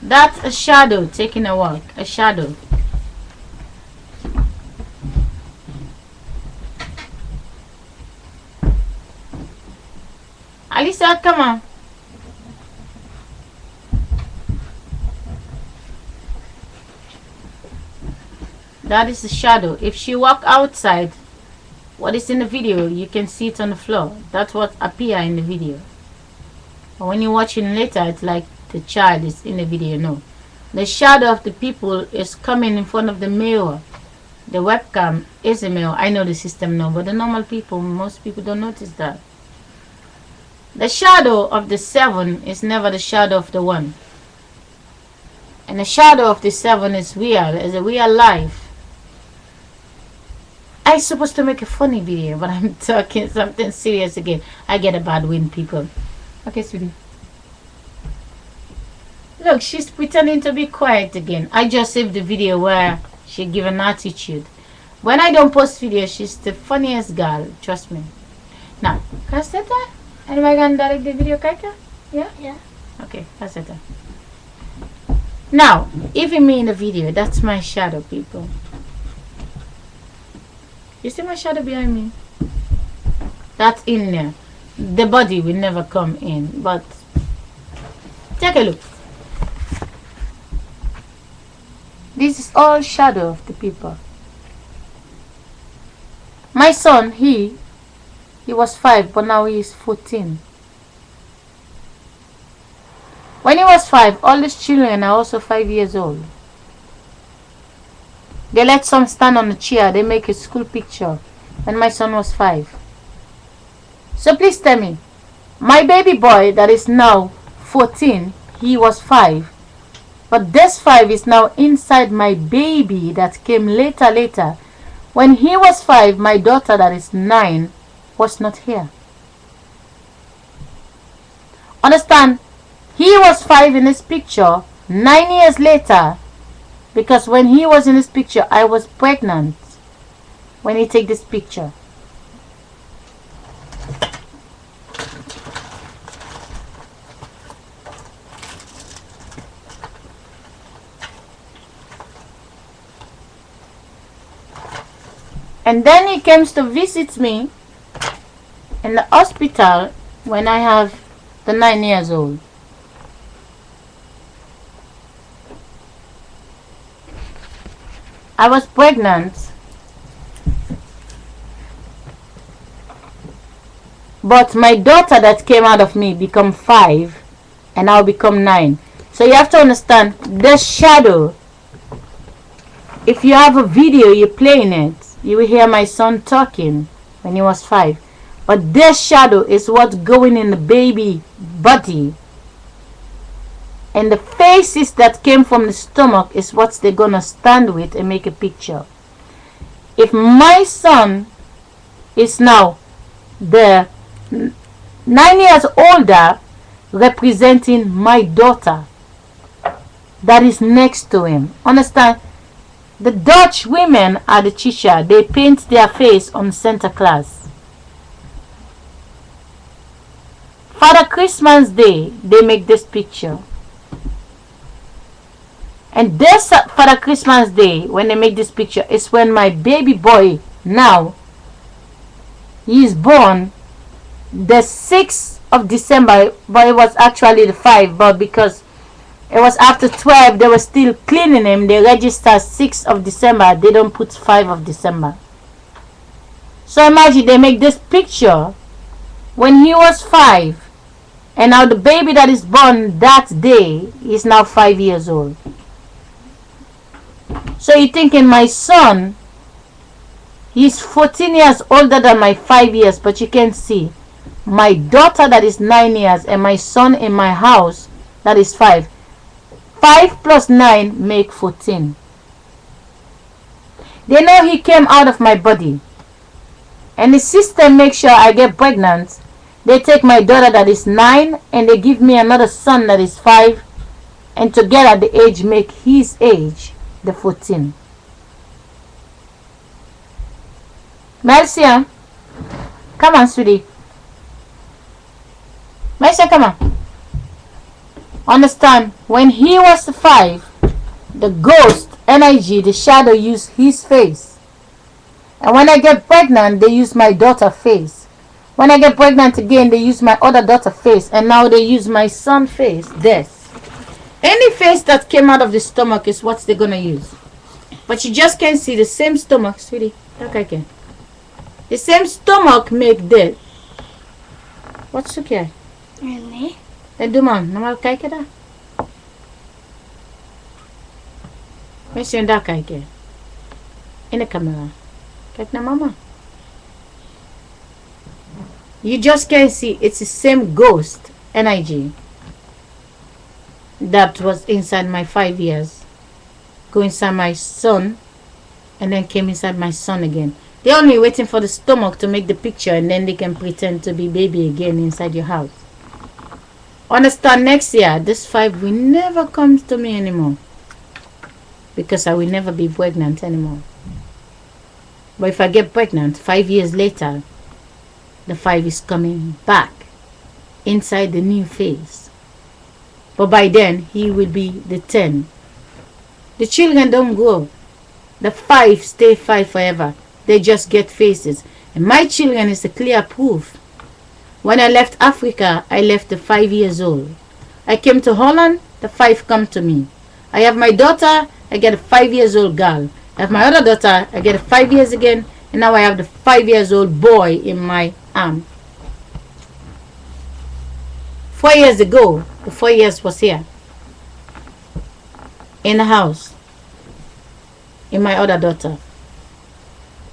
That's a shadow taking a walk. A shadow. Alisa, come on. That is the shadow. If she walk outside, what is in the video, you can see it on the floor. That's what appear in the video. But when you're watching later, it's like the child is in the video. No. The shadow of the people is coming in front of the mirror. The webcam is a mirror. I know the system now, but the normal people, most people don't notice that. The shadow of the 7 is never the shadow of the 1. And the shadow of the 7 is real, is a real life. I'm supposed to make a funny video, but I'm talking something serious again. I get a bad wind, people. Okay, sweetie. Look, she's pretending to be quiet again. I just saved the video where she give an attitude. When I don't post videos, she's the funniest girl. Trust me. Now, Cassetta? Am I gonna direct the video, Kaika? Yeah? Yeah. Okay, Cassetta. Now, even me in the video, that's my shadow, people. You see my shadow behind me? That's in there. The body will never come in, but take a look. This is all shadow of the people. My son, he was 5, but now he is 14. When he was 5, all these children are also 5 years old. They let some stand on a chair. They make a school picture when my son was 5. So please tell me, my baby boy that is now 14, he was 5. But this 5 is now inside my baby that came later. When he was 5, my daughter that is 9 was not here. Understand? He was 5 in this picture 9 years later. Because when he was in this picture, I was pregnant when he take this picture. And then he comes to visit me in the hospital when I have the 9 years old. I was pregnant, but my daughter that came out of me become 5 and I'll become 9. So you have to understand the shadow. If you have a video, you're playing it, you will hear my son talking when he was 5. But this shadow is what's going in the baby body. And the faces that came from the stomach is what they're gonna stand with and make a picture. If my son is now the 9 years older, representing my daughter that is next to him. Understand? The Dutch women are the teacher. They paint their face on Santa Claus. Father Christmas Day, they make this picture. And this Father Christmas Day, when they make this picture, is when my baby boy now, he is born the 6th of December, but it was actually the 5th, but because it was after 12, they were still cleaning him. They register 6th of December, they don't put 5th of December. So imagine they make this picture when he was 5, and now the baby that is born that day is now 5 years old. So you're thinking my son, he's 14 years older than my 5 years, but you can see my daughter that is 9 years and my son in my house that is 5. 5 plus 9 make 14. They know he came out of my body. And the system makes sure I get pregnant. They take my daughter that is 9 and they give me another son that is 5. And together the age make his age the 14. Marcia, come on, sweetie. Marcia, come on. Understand, when he was 5, the ghost energy, the shadow, used his face. And when I get pregnant, they use my daughter's face. When I get pregnant again, they use my other daughter's face. And now they use my son's face. This. Any face that came out of the stomach is what they're going to use. But you just can't see the same stomach, sweetie. Look, I can. The same stomach make this. What's okay? Really? Duman, namal kay kita. May siyanda kay ke. In the camera. Kaya na mama. You just can't see. It's the same ghost energy that was inside my 5 years. Go inside my son. And then came inside my son again. They're only waiting for the stomach to make the picture. And then they can pretend to be baby again inside your house. Understand, next year, this 5 will never come to me anymore. Because I will never be pregnant anymore. But if I get pregnant 5 years later, the 5 is coming back inside the new face. But by then, he will be the 10. The children don't grow. The 5 stay 5 forever. They just get faces. And my children is a clear proof. When I left Africa, I left at 5 years old. I came to Holland, the 5 come to me. I have my daughter, I get a 5 years old girl. I have my other daughter, I get a 5 years again. And now I have the 5 years old boy in my arm. 4 years ago, the 4 years was here. In the house. In my other daughter.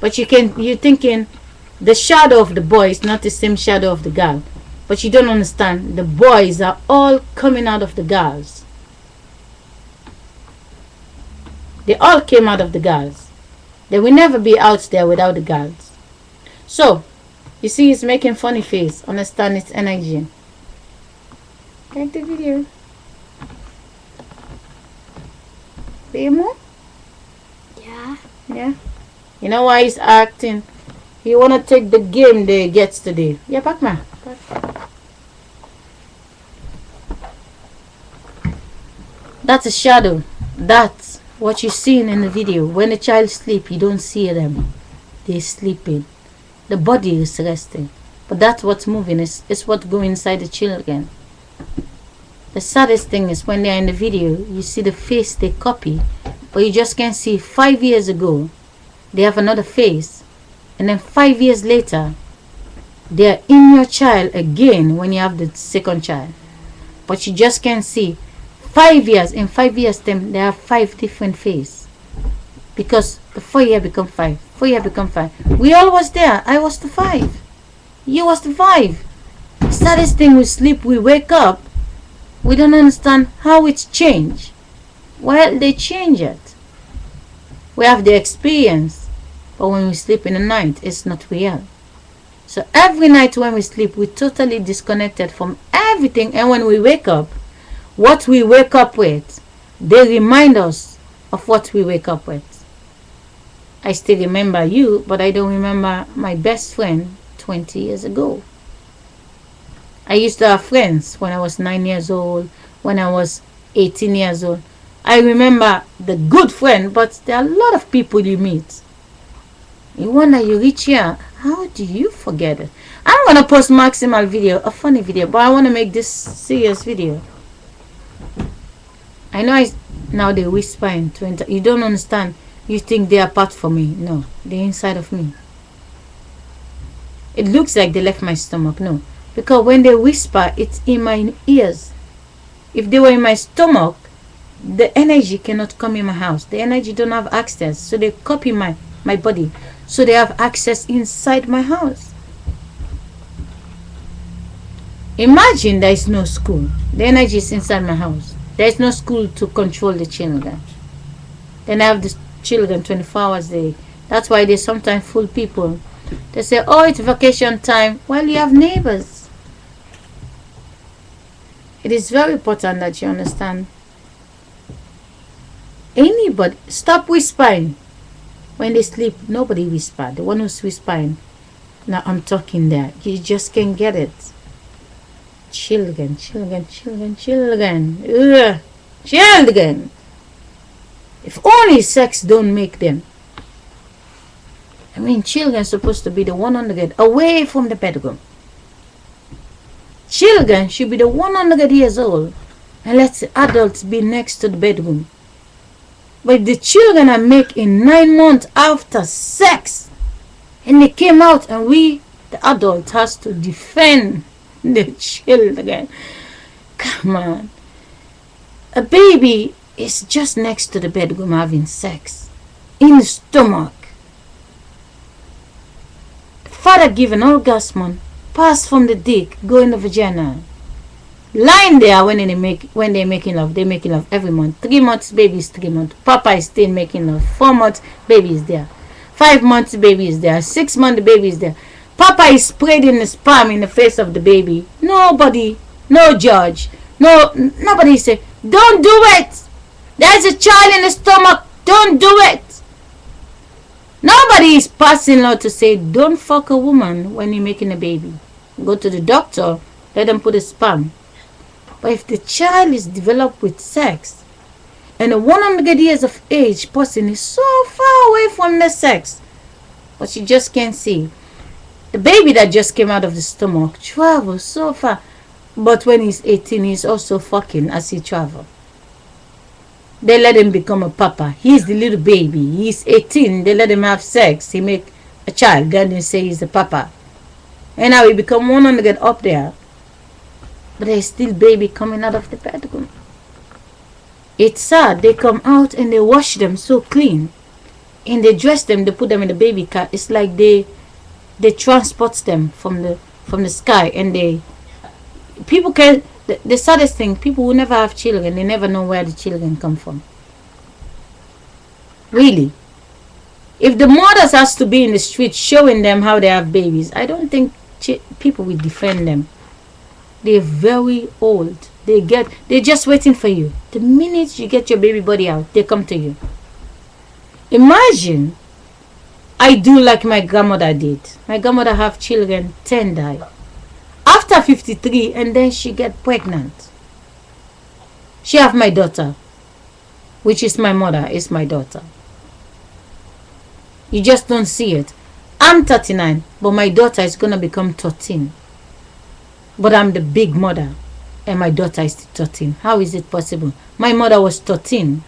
But you're thinking the shadow of the boy is not the same shadow of the girl. But you don't understand. The boys are all coming out of the girls. They all came out of the girls. They will never be out there without the girls. So, you see he's making funny face. Understand its energy. Like the video. Bemo? Yeah. Yeah. You know why he's acting? He wanna take the game they gets today. Yeah, Pac-Man. That's a shadow. That's what you're seeing in the video. When the child sleep, you don't see them. They're sleeping. The body is resting. But that's what's moving. It's what goes inside the children. The saddest thing is when they're in the video, you see the face they copy, but you just can't see 5 years ago. They have another face, and then 5 years later they're in your child again when you have the second child, but you just can't see 5 years. In 5 years time they have 5 different faces, because the 4 year become 5, 4 year become 5. We all was there. I was the 5, you was the 5. Saddest thing, we sleep, we wake up, we don't understand how it's changed. Well, they change it. We have the experience, but when we sleep in the night, it's not real. So every night when we sleep, we're totally disconnected from everything. And when we wake up, what we wake up with, they remind us of what we wake up with. I still remember you, but I don't remember my best friend 20 years ago. I used to have friends when I was 9 years old, when I was 18 years old. I remember the good friend, but there are a lot of people you meet. You wonder, you reach here, how do you forget it? I'm going to post maximal video, a funny video, but I want to make this serious video. I know now they whisper into you don't understand. You think they're apart from me. No, they're inside of me. It looks like they left my stomach. No, because when they whisper, it's in my ears. If they were in my stomach, the energy cannot come in my house. The energy don't have access, so they copy my body, so they have access inside my house. Imagine there is no school. The energy is inside my house. There is no school to control the children. Then I have the children 24 hours a day. That's why they sometimes fool people. They say, oh, it's vacation time. Well, you have neighbors. It is very important that you understand. Anybody, stop whispering. When they sleep, nobody whisper. The one who's whispering, now I'm talking there. You just can't get it. Children, children, children, children. Ugh. Children. If only sex don't make them. I mean, children supposed to be the 100 away from the bedroom. Children should be the 100 years old and let the adults be next to the bedroom. But the children are making 9 months after sex, and they came out, and we, the adult, has to defend the children. Come on. A baby is just next to the bedroom having sex. In the stomach. The father give an orgasm, pass from the dick, go in the vagina. Lying there when they're making love, they're making love every month. 3 months, baby is 3 months. Papa is still making love. 4 months, baby is there. 5 months, baby is there. 6 months, the baby is there. Papa is spreading the sperm in the face of the baby. Nobody, no judge, nobody say, don't do it. There's a child in the stomach. Don't do it. Nobody is passing law to say, don't fuck a woman when you're making a baby. Go to the doctor, let them put a sperm. But if the child is developed with sex, and a 100 years of age person is so far away from the sex, but you just can't see. The baby that just came out of the stomach travels so far, but when he's 18, he's also fucking as he travels. They let him become a papa. He's the little baby. He's 18. They let him have sex. He make a child. Then they say he's a papa. And now he become 100 up there. But there's still baby coming out of the bedroom. It's sad. They come out and they wash them so clean. And they dress them. They put them in the baby car. It's like they transport them from the sky. And people can... The saddest thing, people who never have children, they never know where the children come from. Really. If the mothers has to be in the street showing them how they have babies, I don't think people will defend them. They're very old. They're just waiting for you. The minute you get your baby body out, they come to you. Imagine I do like my grandmother did. My grandmother have children, 10 died. After 53, and then she get pregnant. She have my daughter, which is my mother, is my daughter. You just don't see it. I'm 39, but my daughter is going to become 13. But I'm the big mother, and my daughter is 13. How is it possible? My mother was 13.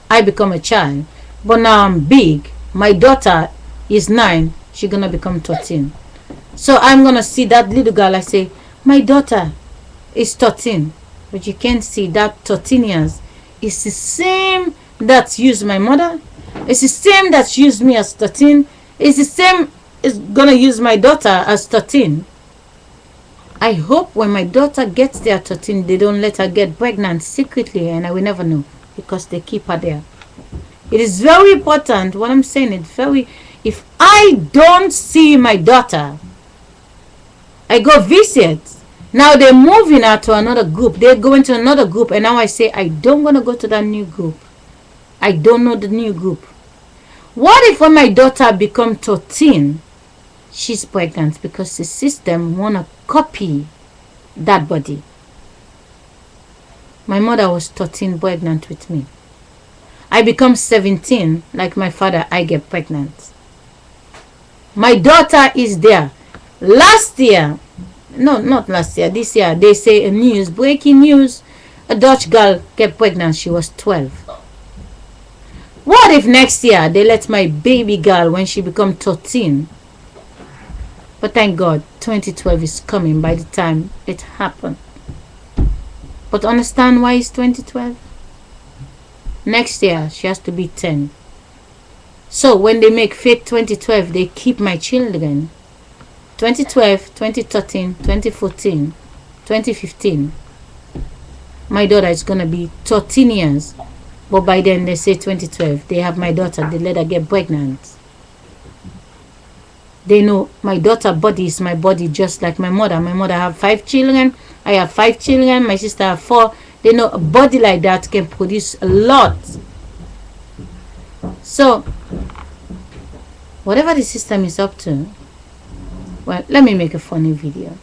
I become a child, but now I'm big. My daughter is 9. She's going to become 13. So I'm going to see that little girl. I say, my daughter is 13. But you can't see that 13 years. It's the same that used my mother. It's the same that used me as 13. It's the same is going to use my daughter as 13. I hope when my daughter gets there 13, they don't let her get pregnant secretly. And I will never know. Because they keep her there. It is very important. What I'm saying is very... If I don't see my daughter... I go visit. Now they're moving her to another group. They're going to another group. And now I say, I don't want to go to that new group. I don't know the new group. What if when my daughter becomes 13, she's pregnant? Because the system want to copy that body. My mother was 13 pregnant with me. I become 17, like my father, I get pregnant. My daughter is there. Last year, no, not last year, this year, they say breaking news, a Dutch girl get pregnant, she was 12. What if next year they let my baby girl when she become 13? But thank God, 2012 is coming by the time it happened. But understand why it's 2012? Next year, she has to be 10. So when they make fake 2012, they keep my children. 2012, 2013, 2014, 2015. My daughter is going to be 13 years. But by then they say 2012. They have my daughter. They let her get pregnant. They know my daughter's body is my body just like my mother. My mother have 5 children. I have 5 children. My sister have 4. They know a body like that can produce a lot. So, whatever the system is up to, well, let me make a funny video.